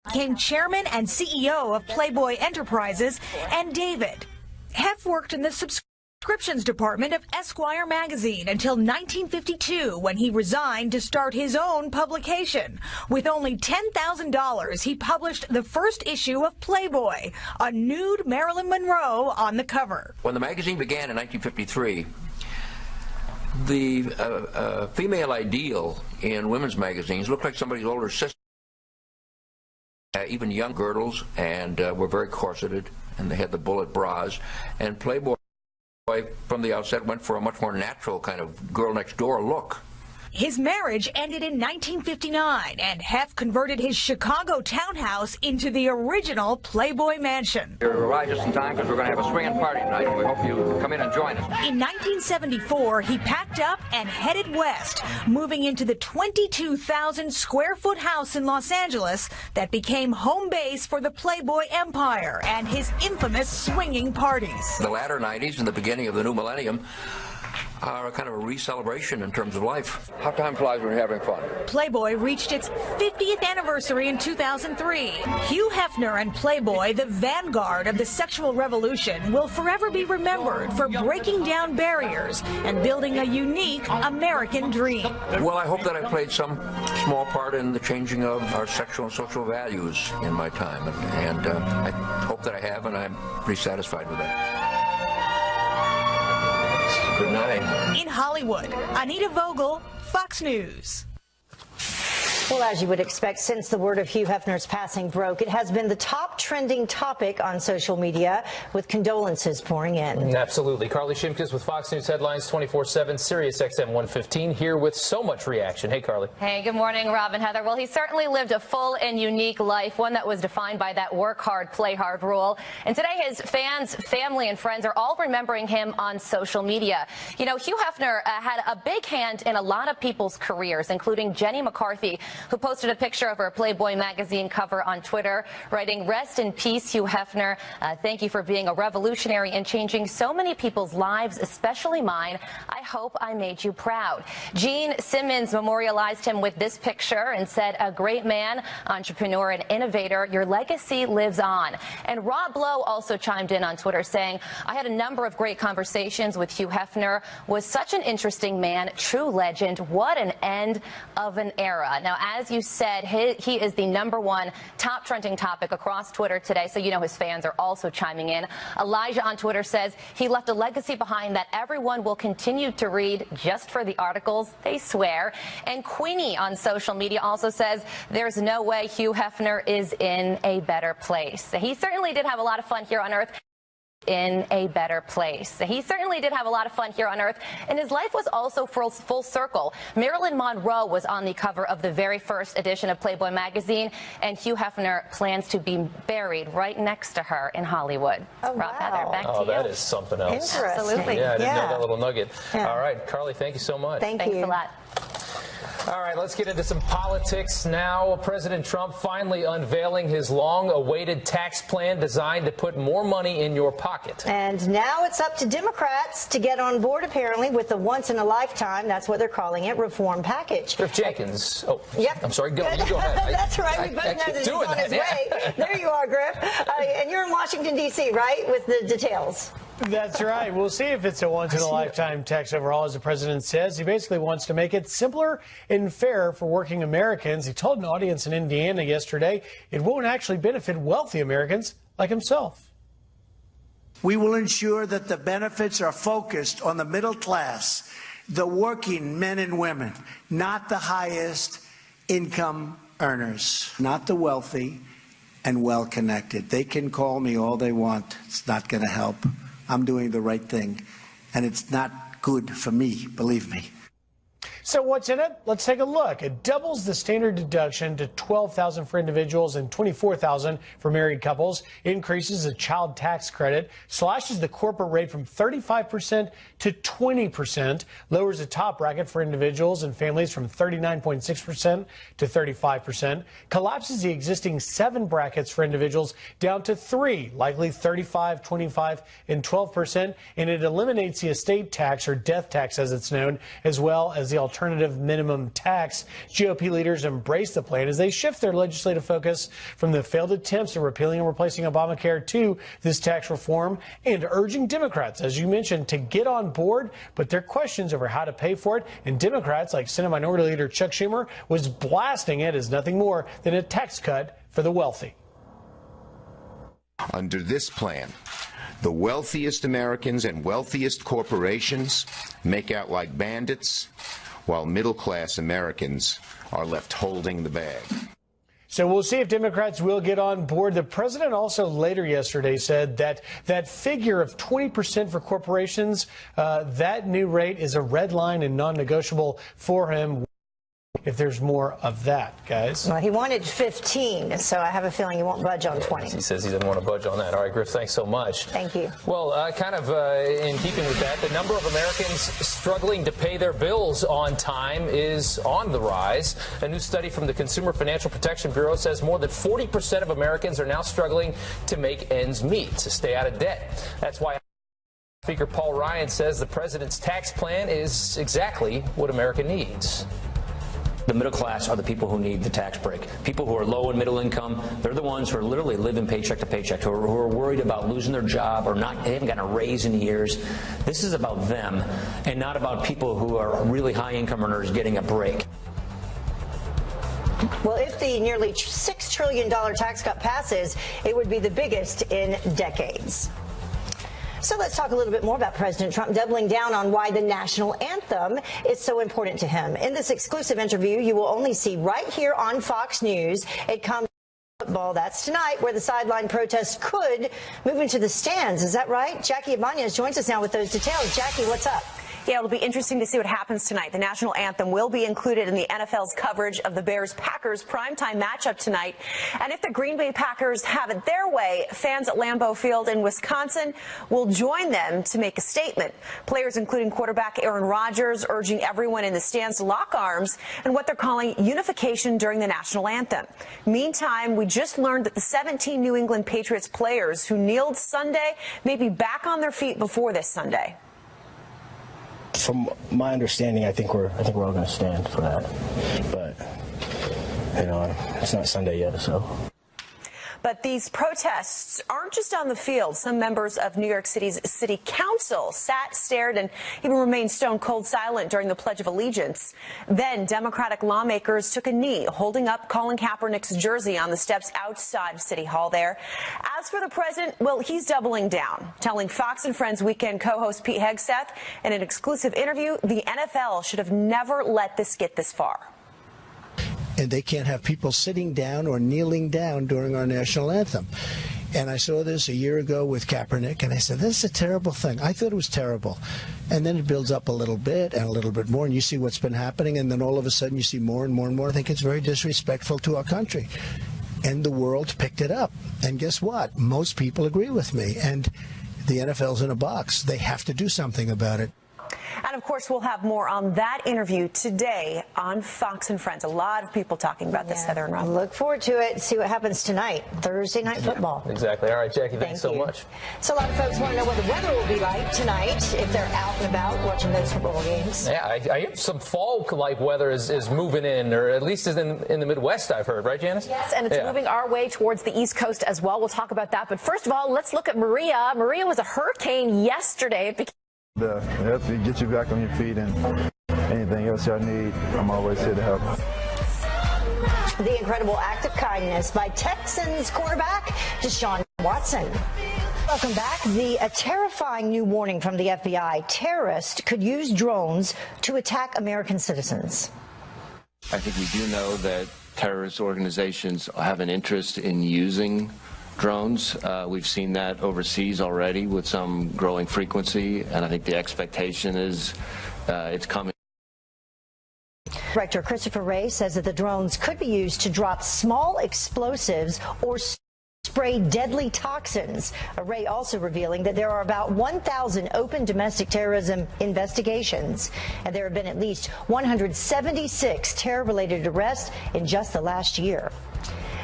became chairman and CEO of Playboy Enterprises, and David. Hef worked in the subscriptions department of Esquire magazine until 1952, when he resigned to start his own publication. With only $10,000, he published the first issue of Playboy, a nude Marilyn Monroe on the cover. When the magazine began in 1953, the female ideal in women's magazines looked like somebody's older sister. Even young girdles, and were very corseted, and they had the bullet bras. And Playboy, from the outset, went for a much more natural kind of girl next door look. His marriage ended in 1959, and Hef converted his Chicago townhouse into the original Playboy mansion. You arrived just in time because we're going to have a swinging party tonight, and we hope you come in and join us. In 1974, he packed up and headed west, moving into the 22,000 square foot house in Los Angeles that became home base for the Playboy empire and his infamous swinging parties. The latter 90s and the beginning of the new millennium are a kind of a re-celebration in terms of life. How time flies when you're having fun. Playboy reached its 50th anniversary in 2003. Hugh Hefner and Playboy, the vanguard of the sexual revolution, will forever be remembered for breaking down barriers and building a unique American dream. Well, I hope that I played some small part in the changing of our sexual and social values in my time, and I hope that I have, and I'm pretty satisfied with that. Good night. In Hollywood, Anita Vogel, Fox News. Well, as you would expect, since the word of Hugh Hefner's passing broke, it has been the top trending topic on social media, with condolences pouring in. Absolutely. Carly Shimkus with Fox News Headlines 24/7, Sirius XM 115, here with so much reaction. Hey, Carly. Hey, good morning, Rob and Heather. Well, he certainly lived a full and unique life, one that was defined by that work hard, play hard rule. And today his fans, family, and friends are all remembering him on social media. You know, Hugh Hefner had a big hand in a lot of people's careers, including Jenny McCarthy, who posted a picture of her Playboy magazine cover on Twitter, writing, "Rest in peace, Hugh Hefner. Thank you for being a revolutionary and changing so many people's lives, especially mine. I hope I made you proud." Gene Simmons memorialized him with this picture and said, "A great man, entrepreneur, and innovator. Your legacy lives on." And Rob Lowe also chimed in on Twitter saying, "I had a number of great conversations with Hugh Hefner. Was such an interesting man, true legend. What an end of an era." Now, as you said, he is the #1 top trending topic across Twitter today, so you know his fans are also chiming in. Elijah on Twitter says he left a legacy behind that everyone will continue to read just for the articles, they swear. And Queenie on social media also says there's no way Hugh Hefner is in a better place. He certainly did have a lot of fun here on Earth. In a better place. He certainly did have a lot of fun here on Earth, and his life was also full circle. Marilyn Monroe was on the cover of the very first edition of Playboy magazine, and Hugh Hefner plans to be buried right next to her in Hollywood. Oh, Rob, wow. Heather, back to you. That is something else. Interesting. Yeah, I didn't know that little nugget. Yeah. All right, Carly, thank you so much. Thanks a lot. All right, let's get into some politics now. President Trump finally unveiling his long-awaited tax plan designed to put more money in your pocket. And now it's up to Democrats to get on board, apparently, with the once-in-a-lifetime, that's what they're calling it, reform package. Griff Jenkins. Oh, yep. I'm sorry. Go ahead. That's right. We both know that he's on his way. There you are, Griff. And you're in Washington, D.C., right, with the details? That's right. We'll see if it's a once-in-a-lifetime tax overhaul, as the president says. He basically wants to make it simpler and fair for working Americans. He told an audience in Indiana yesterday it won't actually benefit wealthy Americans like himself. We will ensure that the benefits are focused on the middle class, the working men and women, not the highest income earners, not the wealthy and well-connected. They can call me all they want. It's not going to help. I'm doing the right thing, and it's not good for me, believe me. So what's in it? Let's take a look. It doubles the standard deduction to $12,000 for individuals and $24,000 for married couples, increases the child tax credit, slashes the corporate rate from 35% to 20%, lowers the top bracket for individuals and families from 39.6% to 35%, collapses the existing 7 brackets for individuals down to 3, likely 35, 25, and 12%, and it eliminates the estate tax, or death tax as it's known, as well as the alternative alternative minimum tax. GOP leaders embrace the plan as they shift their legislative focus from the failed attempts at repealing and replacing Obamacare to this tax reform, and urging Democrats, as you mentioned, to get on board, but their questions over how to pay for it. And Democrats like Senate Minority Leader Chuck Schumer was blasting it as nothing more than a tax cut for the wealthy. Under this plan, the wealthiest Americans and wealthiest corporations make out like bandits, while middle-class Americans are left holding the bag. So we'll see if Democrats will get on board. The president also later yesterday said that figure of 20% for corporations, that new rate is a red line and non-negotiable for him. If there's more of that, guys. Well, he wanted 15, so I have a feeling he won't budge on 20. He says he doesn't want to budge on that. All right, Griff, thanks so much. Thank you. Well, in keeping with that, the number of Americans struggling to pay their bills on time is on the rise. A new study from the Consumer Financial Protection Bureau says more than 40% of Americans are now struggling to make ends meet, to stay out of debt. That's why Speaker Paul Ryan says the president's tax plan is exactly what America needs. The middle class are the people who need the tax break. People who are low and middle income, they're the ones who are literally living paycheck to paycheck, who are worried about losing their job or they haven't gotten a raise in years. This is about them and not about people who are really high income earners getting a break. Well, if the nearly $6 trillion tax cut passes, it would be the biggest in decades. So let's talk a little bit more about President Trump doubling down on why the national anthem is so important to him. In this exclusive interview, you will only see right here on Fox News. It comes to football. That's tonight, where the sideline protest could move into the stands. Is that right? Jackie Ibanez joins us now with those details. Jackie, what's up? Yeah, it'll be interesting to see what happens tonight. The national anthem will be included in the NFL's coverage of the Bears-Packers primetime matchup tonight. And if the Green Bay Packers have it their way, fans at Lambeau Field in Wisconsin will join them to make a statement. Players, including quarterback Aaron Rodgers, urging everyone in the stands to lock arms and what they're calling unification during the national anthem. Meantime, we just learned that the 17 New England Patriots players who kneeled Sunday may be back on their feet before this Sunday. From my understanding, I think we're all going to stand for that. But, it's not Sunday yet, so. But these protests aren't just on the field. Some members of New York City's city council sat, stared, and even remained stone cold silent during the Pledge of Allegiance. Then Democratic lawmakers took a knee, holding up Colin Kaepernick's jersey on the steps outside City Hall there. As for the president, well, he's doubling down, telling Fox and Friends Weekend co-host Pete Hegseth in an exclusive interview the NFL should have never let this get this far. And they can't have people sitting down or kneeling down during our national anthem. And I saw this a year ago with Kaepernick, and I said, this is a terrible thing. I thought it was terrible. And then it builds up a little bit and a little bit more, and you see what's been happening, and then all of a sudden you see more and more and more. I think it's very disrespectful to our country. And the world picked it up. And guess what? Most people agree with me. And the NFL's in a box. They have to do something about it. And, of course, we'll have more on that interview today on Fox and Friends. A lot of people talking about this, Heather and Rob. Look forward to it. See what happens tonight, Thursday Night Football. Exactly. All right, Jackie, thanks so much. So a lot of folks want to know what the weather will be like tonight if they're out and about watching those football games. Yeah, I hear some fall-like weather is moving in, or at least is in the Midwest, I've heard. Right, Janice? Yes, and it's moving our way towards the East Coast as well. We'll talk about that. But first of all, let's look at Maria. Maria was a hurricane yesterday. It became help you get you back on your feet, and anything else y'all need, I'm always here to help. The incredible act of kindness by Texans quarterback Deshaun Watson. Welcome back. A terrifying new warning from the FBI. Terrorists could use drones to attack American citizens. I think we do know that terrorist organizations have an interest in using drones. We've seen that overseas already with some growing frequency, and I think the expectation is it's coming. Director Christopher Wray says that the drones could be used to drop small explosives or spray deadly toxins. Wray also revealing that there are about 1,000 open domestic terrorism investigations, and there have been at least 176 terror-related arrests in just the last year.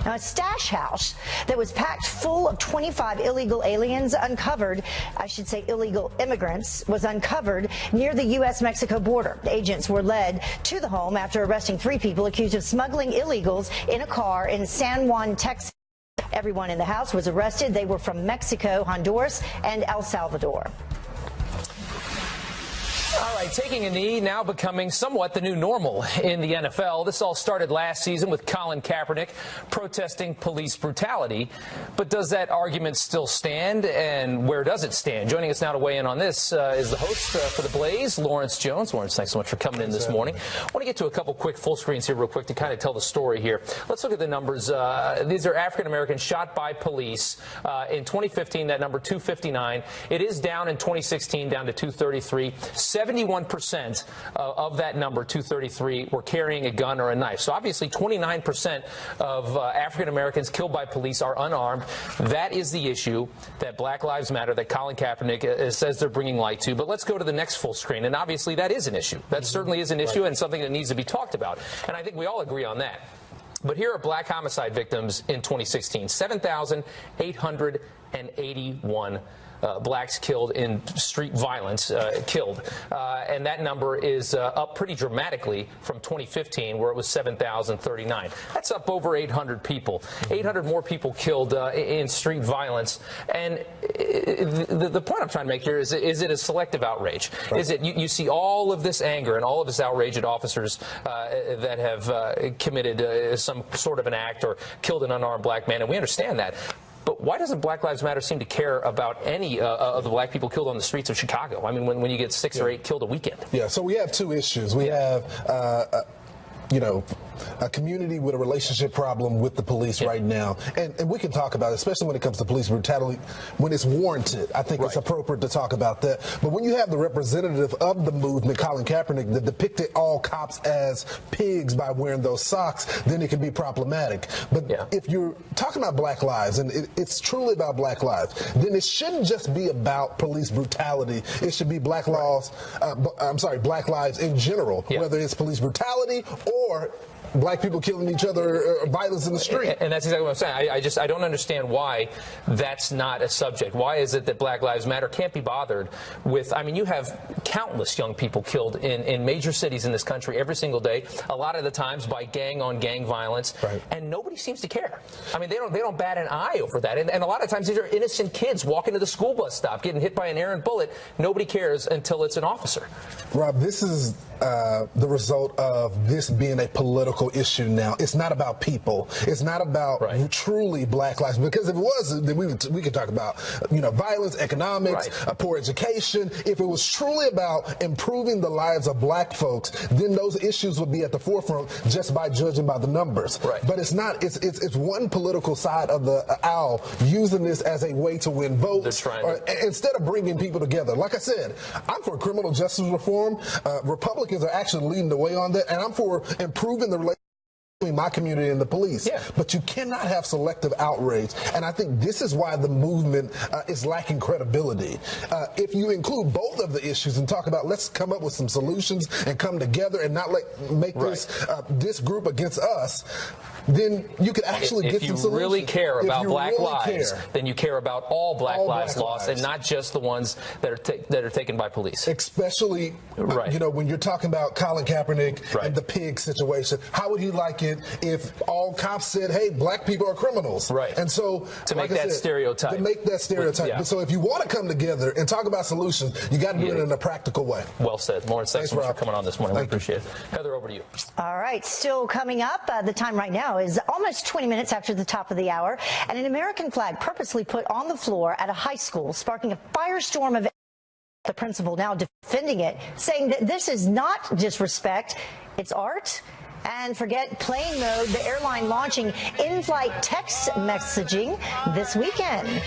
Now, a stash house that was packed full of 25 illegal aliens uncovered, I should say illegal immigrants, was uncovered near the U.S.-Mexico border. Agents were led to the home after arresting 3 people accused of smuggling illegals in a car in San Juan, Texas. Everyone in the house was arrested. They were from Mexico, Honduras, and El Salvador. All right, taking a knee now becoming somewhat the new normal in the NFL. This all started last season with Colin Kaepernick protesting police brutality. But does that argument still stand, and where does it stand? Joining us now to weigh in on this is the host for The Blaze, Lawrence Jones. Lawrence, thanks so much for coming in this morning. I want to get to a couple quick full screens here real quick to kind of tell the story here. Let's look at the numbers. These are African-Americans shot by police. In 2015, that number 259. It is down in 2016, down to 233. 71% of that number, 233, were carrying a gun or a knife. So obviously 29% of African Americans killed by police are unarmed. That is the issue that Black Lives Matter, that Colin Kaepernick says they're bringing light to. But let's go to the next full screen. And obviously that is an issue. That certainly is an issue and something that needs to be talked about. And I think we all agree on that. But here are black homicide victims in 2016, 7,881 blacks killed in street violence, and that number is up pretty dramatically from 2015, where it was 7,039. That's up over 800 people, 800 more people killed in street violence. And the point I'm trying to make here is it a selective outrage? Right. Is it you see all of this anger and all of this outrage at officers that have committed some sort of an act or killed an unarmed black man, and we understand that. But why doesn't Black Lives Matter seem to care about any of the black people killed on the streets of Chicago? I mean, when you get 6 or 8 killed a weekend. Yeah, so we have 2 issues. We have a community with a relationship problem with the police right now. And we can talk about it, especially when it comes to police brutality, when it's warranted. I think it's appropriate to talk about that. But when you have the representative of the movement, Colin Kaepernick, that depicted all cops as pigs by wearing those socks, then it can be problematic. But if you're talking about black lives, and it's truly about black lives, then it shouldn't just be about police brutality. It should be black laws, black lives in general, whether it's police brutality or black people killing each other, violence in the street. And that's exactly what I'm saying. I don't understand why that's not a subject. Why is it that Black Lives Matter can't be bothered with, I mean, you have countless young people killed in major cities in this country every single day, a lot of the times by gang-on-gang violence, and nobody seems to care. I mean, they don't bat an eye over that. And a lot of times these are innocent kids walking to the school bus stop, getting hit by an errant bullet. Nobody cares until it's an officer. Rob, this is the result of this being a political issue now. It's not about people. It's not about truly black lives. Because if it was, then we could talk about violence, economics, poor education. If it was truly about improving the lives of black folks, then those issues would be at the forefront just by judging by the numbers. But it's not. It's one political side of the aisle using this as a way to win votes, instead of bringing people together. Like I said, I'm for criminal justice reform. Republicans are actually leading the way on that, and I'm for improving the relationship between my community and the police. But you cannot have selective outrage, and I think this is why the movement is lacking credibility. If you include both of the issues and talk about, let's come up with some solutions and come together and not make this group against us, then you could actually get some solutions. If you really care about black lives, then you care about all black lives lost, and not just the ones that are taken by police. Especially, when you're talking about Colin Kaepernick and the pig situation, how would you like it if all cops said, hey, black people are criminals? And so, to make that stereotype. To make that stereotype. But so if you want to come together and talk about solutions, you got to do it in a practical way. Well said. Lawrence, thanks so much for coming on this morning. We appreciate it. Heather, over to you. All right. Still coming up, the time right now is almost 20 minutes after the top of the hour, and an American flag purposely put on the floor at a high school, sparking a firestorm of the principal now defending it, saying that this is not disrespect, it's art. And forget plane mode, the airline launching in-flight text messaging this weekend.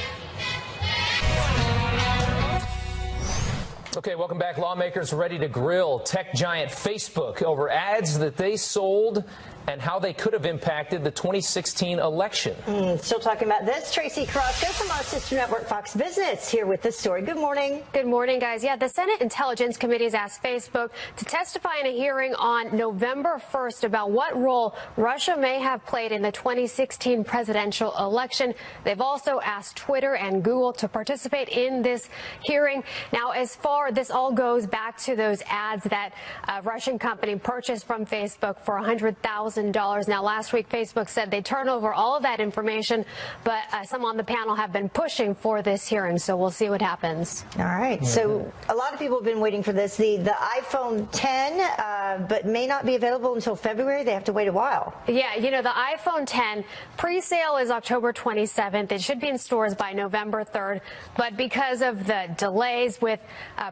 Okay, welcome back. Lawmakers ready to grill tech giant Facebook over ads that they sold and how they could have impacted the 2016 election. Still talking about this, Tracy Carrasco from our sister network Fox Business here with this story. Good morning. Good morning, guys. Yeah, the Senate Intelligence Committee has asked Facebook to testify in a hearing on November 1st about what role Russia may have played in the 2016 presidential election. They've also asked Twitter and Google to participate in this hearing. Now, as far this all goes back to those ads that a Russian company purchased from Facebook for $100,000. Now, last week, Facebook said they turned over all of that information, but some on the panel have been pushing for this hearing, so we'll see what happens. All right. So a lot of people have been waiting for this. The iPhone 10, but may not be available until February. They have to wait a while. Yeah, you know, the iPhone 10 pre-sale is October 27th. It should be in stores by November 3rd, but because of the delays with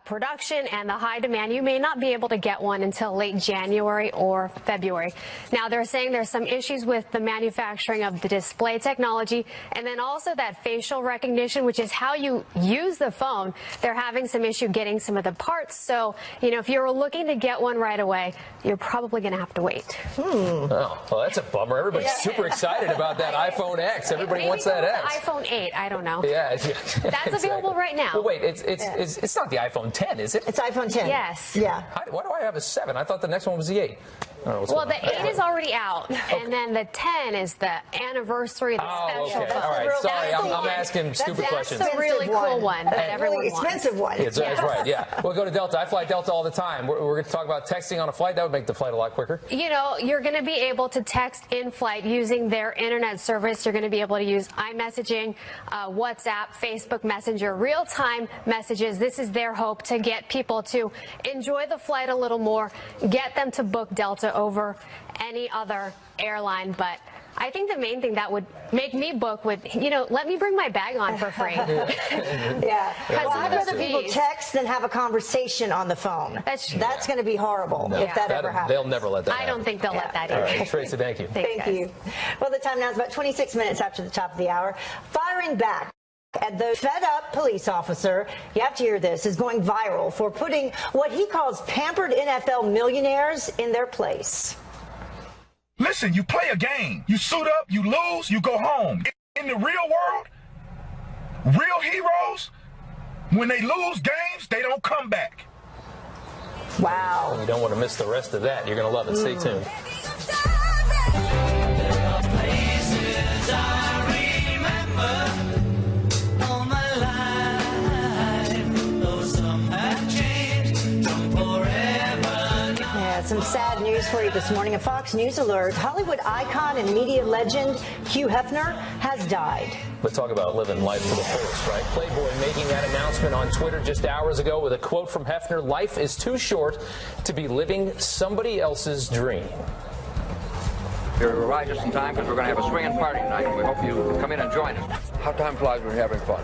production and the high demand, you may not be able to get one until late January or February. Now, they're saying there's some issues with the manufacturing of the display technology and then also that facial recognition, which is how you use the phone. They're having some issue getting some of the parts. So, you know, if you're looking to get one right away, you're probably going to have to wait. Oh, well, that's a bummer. Everybody's super excited about that iPhone X. Everybody wants that X. iPhone 8, I don't know. Yeah. That's available right now. Well, wait, it's not the iPhone 10, is it? It's iPhone 10. Yes. Yeah. Why do I have a 7? I thought the next one was the 8. Well, the 8 is already out, and then the 10 is the anniversary, the special. Okay. All right. Sorry, I'm asking stupid questions. That's the really cool one that everyone really expensive wants. one. That's right, yeah. We'll go to Delta. I fly Delta all the time. We're going to talk about texting on a flight. That would make the flight a lot quicker. You know, you're going to be able to text in flight using their internet service. You're going to be able to use iMessaging, WhatsApp, Facebook Messenger, real-time messages. This is their hope to get people to enjoy the flight a little more, get them to book Delta over any other airline. But I think the main thing that would make me book would, you know, let me bring my bag on for free. Yeah. Well, I'd rather people text than have a conversation on the phone. That's true. That's going to be horrible if that ever happens. They'll never let that happen. I don't think they'll let that either. All right, Tracy, thank you. Thank you. Well, the time now is about 26 minutes after the top of the hour. Firing back at the fed-up police officer, you have to hear this, is going viral for putting what he calls pampered NFL millionaires in their place. Listen, you play a game. You suit up, you lose, you go home. In the real world, real heroes, when they lose games, they don't come back. Wow. You don't want to miss the rest of that. You're going to love it. Stay tuned. Some sad news for you this morning. A Fox News alert. Hollywood icon and media legend Hugh Hefner has died. But talk about living life to the fullest, right? Playboy making that announcement on Twitter just hours ago with a quote from Hefner: "Life is too short to be living somebody else's dream." You're arrived just in time because we're going to have a swinging party tonight. We hope you come in and join us. How time flies when you're having fun.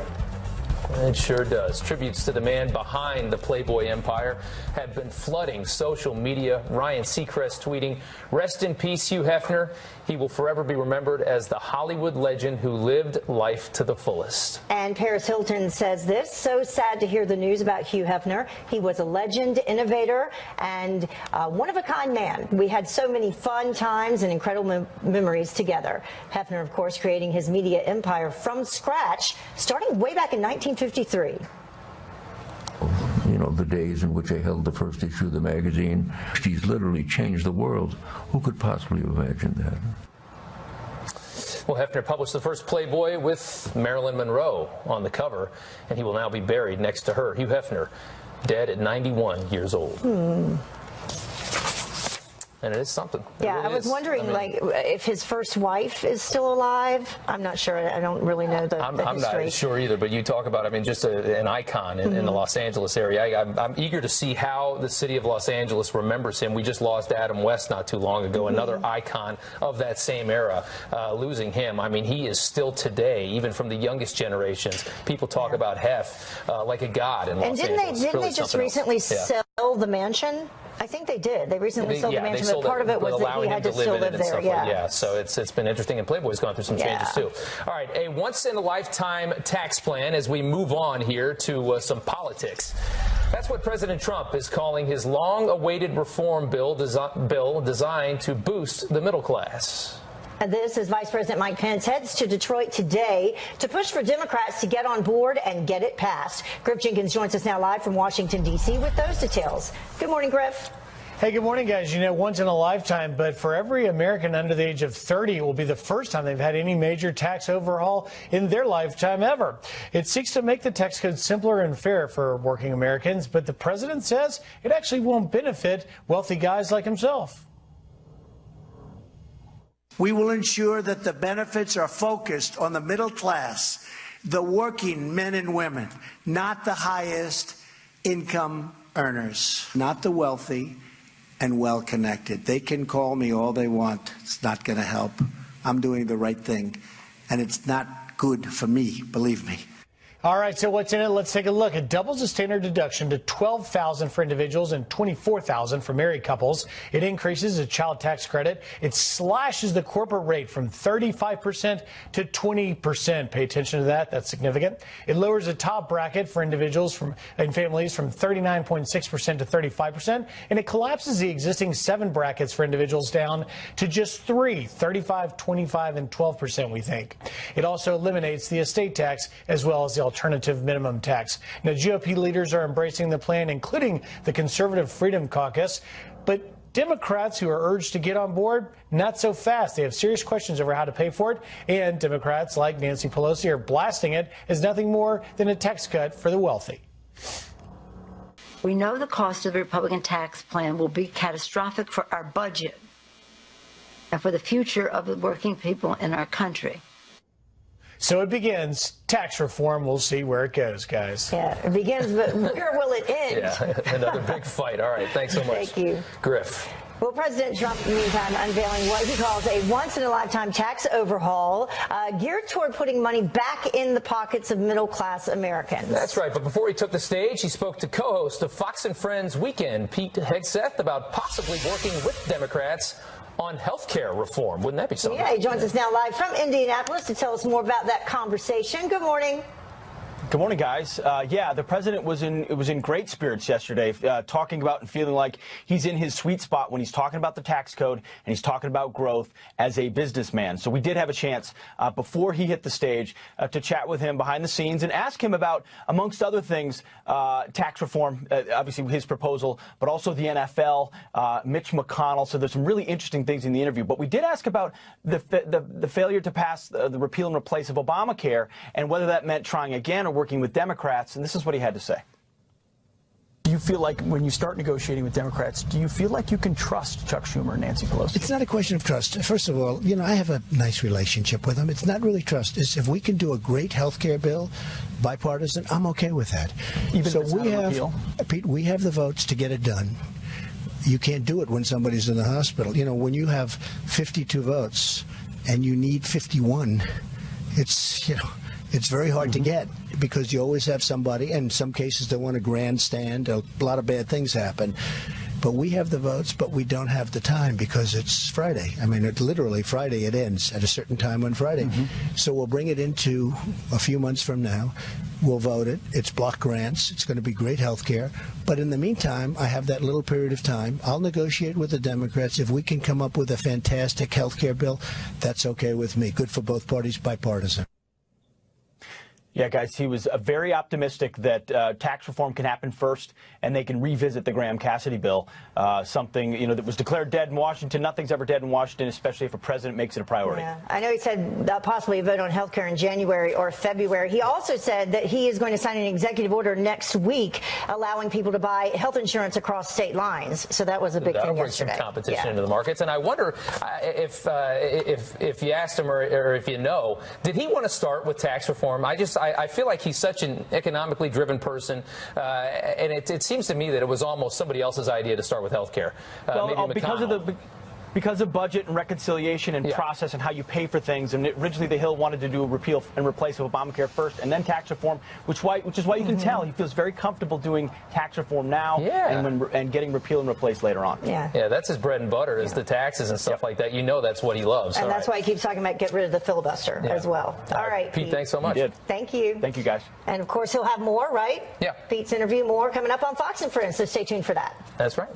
It sure does. Tributes to the man behind the Playboy empire have been flooding social media. Ryan Seacrest tweeting, "Rest in peace, Hugh Hefner. He will forever be remembered as the Hollywood legend who lived life to the fullest." And Paris Hilton says this: "So sad to hear the news about Hugh Hefner. He was a legend, innovator, and one-of-a-kind man. We had so many fun times and incredible memories together." Hefner, of course, creating his media empire from scratch, starting way back in 1953. You know, the days in which I held the first issue of the magazine. She's literally changed the world. Who could possibly imagine that? Well, Hefner published the first Playboy with Marilyn Monroe on the cover, and he will now be buried next to her. Hugh Hefner, dead at 91 years old. And it is something. Yeah, I was wondering, like, if his first wife is still alive. I'm not sure. I don't really know the history. I'm not sure either, but you talk about, I mean, just an icon in the Los Angeles area. I'm eager to see how the city of Los Angeles remembers him. We just lost Adam West not too long ago, another icon of that same era. Losing him, I mean, he is still today, even from the youngest generations. People talk about Hef like a god in Los Angeles. Didn't they just recently sell the mansion? I think they did. They recently sold the mansion, but part of it was that he had to still live there. Yeah, so it's been interesting, and Playboy's gone through some changes too. All right, a once-in-a-lifetime tax plan as we move on here to some politics. That's what President Trump is calling his long-awaited reform bill designed to boost the middle class. And this is Vice President Mike Pence heads to Detroit today to push for Democrats to get on board and get it passed. Griff Jenkins joins us now live from Washington, D.C. with those details. Good morning, Griff. Hey, good morning, guys. You know, once in a lifetime, but for every American under the age of 30, it will be the first time they've had any major tax overhaul in their lifetime ever. It seeks to make the tax code simpler and fair for working Americans, but the president says it actually won't benefit wealthy guys like himself. We will ensure that the benefits are focused on the middle class, the working men and women, not the highest income earners, not the wealthy and well-connected. They can call me all they want. It's not going to help. I'm doing the right thing, and it's not good for me, believe me. All right, so what's in it? Let's take a look. It doubles the standard deduction to $12,000 for individuals and $24,000 for married couples. It increases the child tax credit. It slashes the corporate rate from 35% to 20%. Pay attention to that. That's significant. It lowers the top bracket for individuals and families from 39.6% to 35%, and it collapses the existing 7 brackets for individuals down to just 3, 35, 25, and 12%, we think. It also eliminates the estate tax as well as the alternative minimum tax. Now, GOP leaders are embracing the plan, including the Conservative Freedom Caucus, but Democrats who are urged to get on board, not so fast. They have serious questions over how to pay for it, and Democrats like Nancy Pelosi are blasting it as nothing more than a tax cut for the wealthy. We know the cost of the Republican tax plan will be catastrophic for our budget and for the future of the working people in our country. So it begins. Tax reform. We'll see where it goes, guys. Yeah, it begins, but where will it end? Yeah, another big fight. All right, thanks so much. Thank you. Griff. Well, President Trump, in the meantime, unveiling what he calls a once-in-a-lifetime tax overhaul geared toward putting money back in the pockets of middle-class Americans. That's right. But before he took the stage, he spoke to co-host of Fox and Friends Weekend, Pete Hegseth, about possibly working with Democrats on health care reform. Wouldn't that be something? Yeah, he joins us now live from Indianapolis to tell us more about that conversation. Good morning. Good morning, guys. Yeah, the president was in great spirits yesterday, talking about and feeling like he's in his sweet spot when he's talking about the tax code and he's talking about growth as a businessman. So we did have a chance before he hit the stage to chat with him behind the scenes and ask him about, amongst other things, tax reform, obviously his proposal, but also the NFL, Mitch McConnell. So there's some really interesting things in the interview. But we did ask about the failure to pass the repeal and replace of Obamacare and whether that meant trying again or working with Democrats, and this is what he had to say. Do you feel like when you start negotiating with Democrats, do you feel like you can trust Chuck Schumer and Nancy Pelosi? It's not a question of trust. First of all, you know, I have a nice relationship with them. It's not really trust. It's if we can do a great health care bill, bipartisan, I'm okay with that. Even so if it's not a repeal? Pete, we have the votes to get it done. You can't do it when somebody's in the hospital. You know, when you have 52 votes and you need 51, it's, you know, it's very hard to get because you always have somebody, and in some cases they want to grandstand. A lot of bad things happen. But we have the votes, but we don't have the time because it's Friday. I mean, it's literally Friday. It ends at a certain time on Friday. So we'll bring it into a few months from now. We'll vote it. It's block grants. It's going to be great health care. But in the meantime, I have that little period of time. I'll negotiate with the Democrats. If we can come up with a fantastic health care bill, that's okay with me. Good for both parties, bipartisan. Yeah, guys, he was very optimistic that tax reform can happen first and they can revisit the Graham-Cassidy bill, something, you know, that was declared dead in Washington. Nothing's ever dead in Washington, especially if a president makes it a priority. Yeah, I know he said possibly a vote on health care in January or February. He also said that he is going to sign an executive order next week allowing people to buy health insurance across state lines. So that was a big thing yesterday. That'll bring some competition into the markets. And I wonder if you asked him or if you know, did he want to start with tax reform? I feel like he's such an economically driven person, and it seems to me that it was almost somebody else's idea to start with health care. Well, maybe because of the because of budget and reconciliation and process and how you pay for things. And originally the Hill wanted to do a repeal and replace of Obamacare first and then tax reform, which is why you can tell he feels very comfortable doing tax reform now and getting repeal and replace later on. Yeah, that's his bread and butter is the taxes and stuff like that. You know that's what he loves. And that's why he keeps talking about get rid of the filibuster as well. All right, Pete, thanks so much. Thank you. Thank you, guys. And of course, he'll have more, right? Yeah. Pete's interview, more coming up on Fox and Friends, so stay tuned for that. That's right.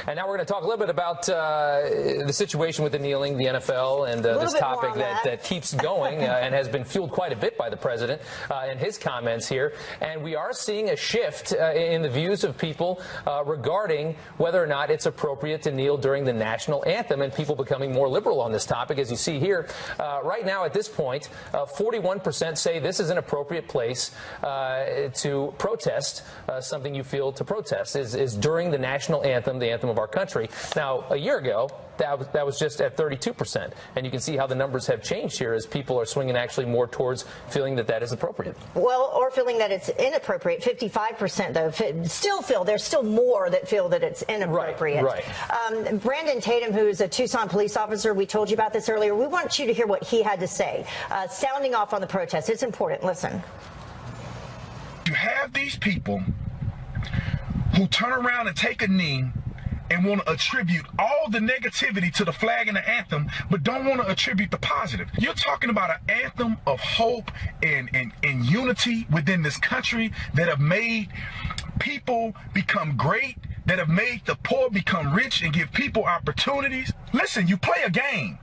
And now we're going to talk a little bit about the situation with the kneeling, the NFL, and this topic that keeps going and has been fueled quite a bit by the president and his comments here. And we are seeing a shift in the views of people regarding whether or not it's appropriate to kneel during the national anthem, and people becoming more liberal on this topic, as you see here. Right now, at this point, 41% say this is an appropriate place to protest something you feel to protest is during the national anthem, the anthem of our country. Now, a year ago, that was just at 32%. And you can see how the numbers have changed here as people are swinging actually more towards feeling that that is appropriate. Well, or feeling that it's inappropriate. 55%, though, still feel there's still more that feel that it's inappropriate. Right. Brandon Tatum, who's a Tucson police officer, we told you about this earlier. We want you to hear what he had to say, sounding off on the protest. It's important. Listen. You have these people who turn around and take a knee and want to attribute all the negativity to the flag and the anthem, but don't want to attribute the positive. You're talking about an anthem of hope and unity within this country that have made people become great, that have made the poor become rich and give people opportunities. Listen, you play a game.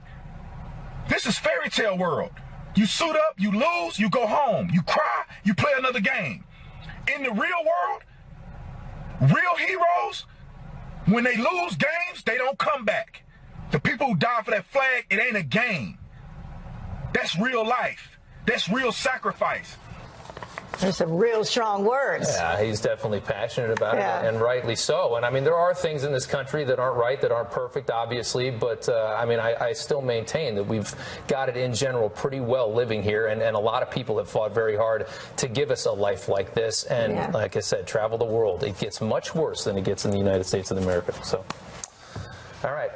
This is fairy tale world. You suit up, you lose, you go home. You cry, you play another game. In the real world, real heroes, when they lose games, they don't come back. The people who die for that flag, it ain't a game. That's real life. That's real sacrifice. There's some real strong words. Yeah, he's definitely passionate about it, and rightly so. And I mean, there are things in this country that aren't right, that aren't perfect, obviously. But I mean, I still maintain that we've got it in general pretty well living here. And a lot of people have fought very hard to give us a life like this. And like I said, travel the world. It gets much worse than it gets in the United States of America. So, all right.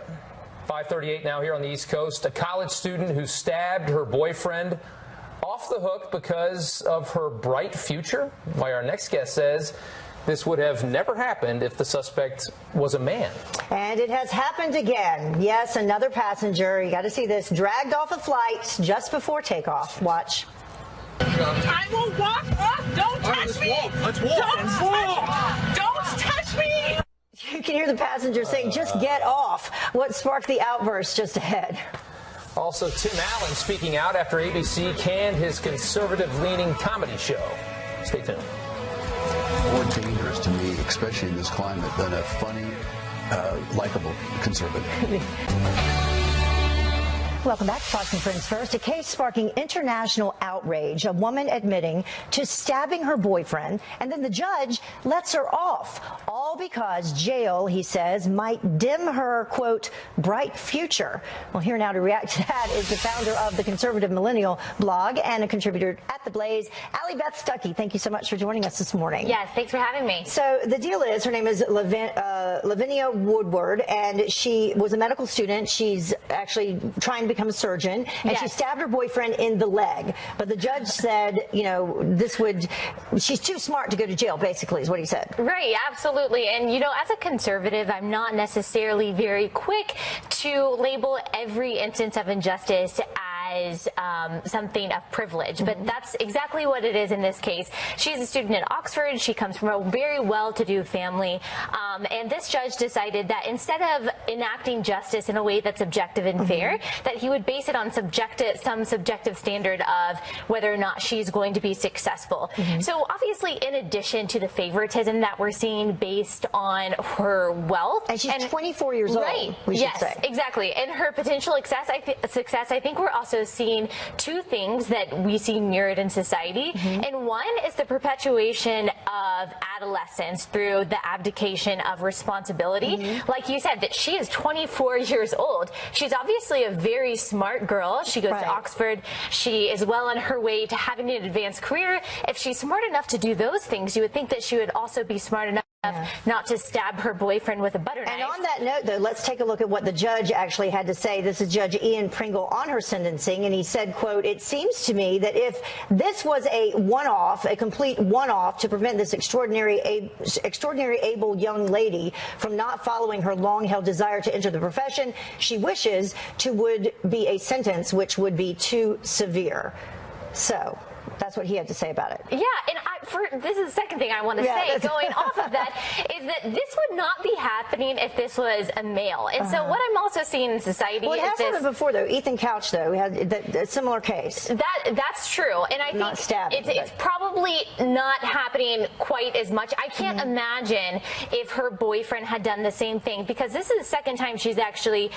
5:38 now here on the East Coast. A college student who stabbed her boyfriend off the hook because of her bright future. Why our next guest says this would have never happened if the suspect was a man. And it has happened again. Yes, another passenger, you got to see this, dragged off a flight just before takeoff. Watch. I will walk off. Don't touch me. Let's walk. Don't touch me. You can hear the passenger saying, just get off. What sparked the outburst just ahead? Also, Tim Allen speaking out after ABC canned his conservative-leaning comedy show. Stay tuned. More dangerous to me, especially in this climate, than a funny, likable conservative. Welcome back to Fox and Friends First. A case sparking international outrage. A woman admitting to stabbing her boyfriend, and then the judge lets her off. All because jail, he says, might dim her, quote, bright future. Well, here now to react to that is the founder of the Conservative Millennial blog and a contributor at The Blaze, Allie Beth Stuckey. Thank you so much for joining us this morning. Yes, thanks for having me. So the deal is, her name is Lavinia Woodward, and she was a medical student. She's actually trying to become a surgeon, and she stabbed her boyfriend in the leg. But the judge said, you know, she's too smart to go to jail, basically, is what he said. Right, absolutely. And, you know, as a conservative, I'm not necessarily very quick to label every instance of injustice as something of privilege, but that's exactly what it is in this case. She's a student at Oxford. She comes from a very well-to-do family, and this judge decided that instead of enacting justice in a way that's objective and fair, that he would base it on some subjective standard of whether or not she's going to be successful. So obviously, in addition to the favoritism that we're seeing based on her wealth, and she's 24 years old, we should say. Exactly, and her potential success, I think we're also seeing two things that we see mirrored in society. And one is the perpetuation of adolescence through the abdication of responsibility. Like you said, that she is 24 years old. She's obviously a very smart girl. She goes to Oxford. She is well on her way to having an advanced career. If she's smart enough to do those things, you would think that she would also be smart enough not to stab her boyfriend with a butter knife. And on that note, though, let's take a look at what the judge actually had to say. This is Judge Ian Pringle on her sentencing, and he said, quote, "It seems to me that if this was a one-off, a complete one-off to prevent this extraordinary able young lady from not following her long-held desire to enter the profession she wishes to, would be a sentence which would be too severe." So that's what he had to say about it. Yeah, and this is the second thing I want to say, going off of that, is that this would not be happening if this was a male. And so what I'm also seeing in society well, it has is happened before, though. Ethan Couch, though, we had a similar case. That's true, and I not think stabbing, it's probably not happening quite as much. I can't imagine if her boyfriend had done the same thing, because this is the second time she's actually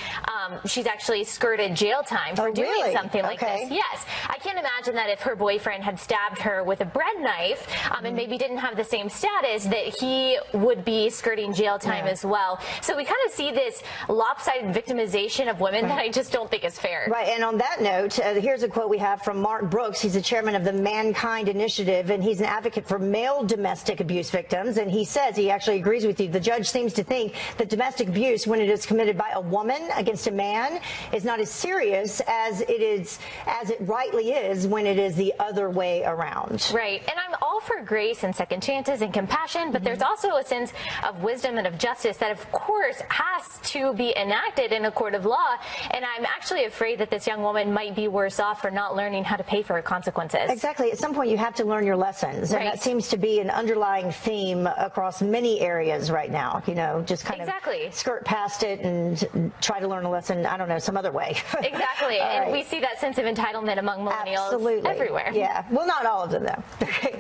skirted jail time for doing something like this. Yes, I can't imagine that if her boyfriend had stabbed her with a bread knife and maybe didn't have the same status, that he would be skirting jail time as well. So we kind of see this lopsided victimization of women that I just don't think is fair. Right, and on that note, here's a quote we have from Mark Brooks. He's the chairman of the Mankind Initiative, and he's an advocate for male domestic abuse victims. And he says he actually agrees with you. The judge seems to think that domestic abuse, when it is committed by a woman against a man, is not as serious as it rightly is when it is the other way around. Right, and I'm all for grace and second chances and compassion, but there's also a sense of wisdom and of justice that, of course, has to be enacted in a court of law. And I'm actually afraid that this young woman might be worse off for not learning how to pay for her consequences. Exactly. At some point, you have to learn your lessons, and that seems to be an underlying theme across many areas right now. You know, just kind of skirt past it and try to learn a lesson, I don't know, some other way. Exactly. And we see that sense of entitlement among millennials everywhere. Yeah. Well, not all of them, though.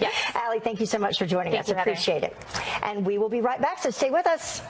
Yes. Allie, thank you so much for joining us. Appreciate it. And we will be right back, so stay with us.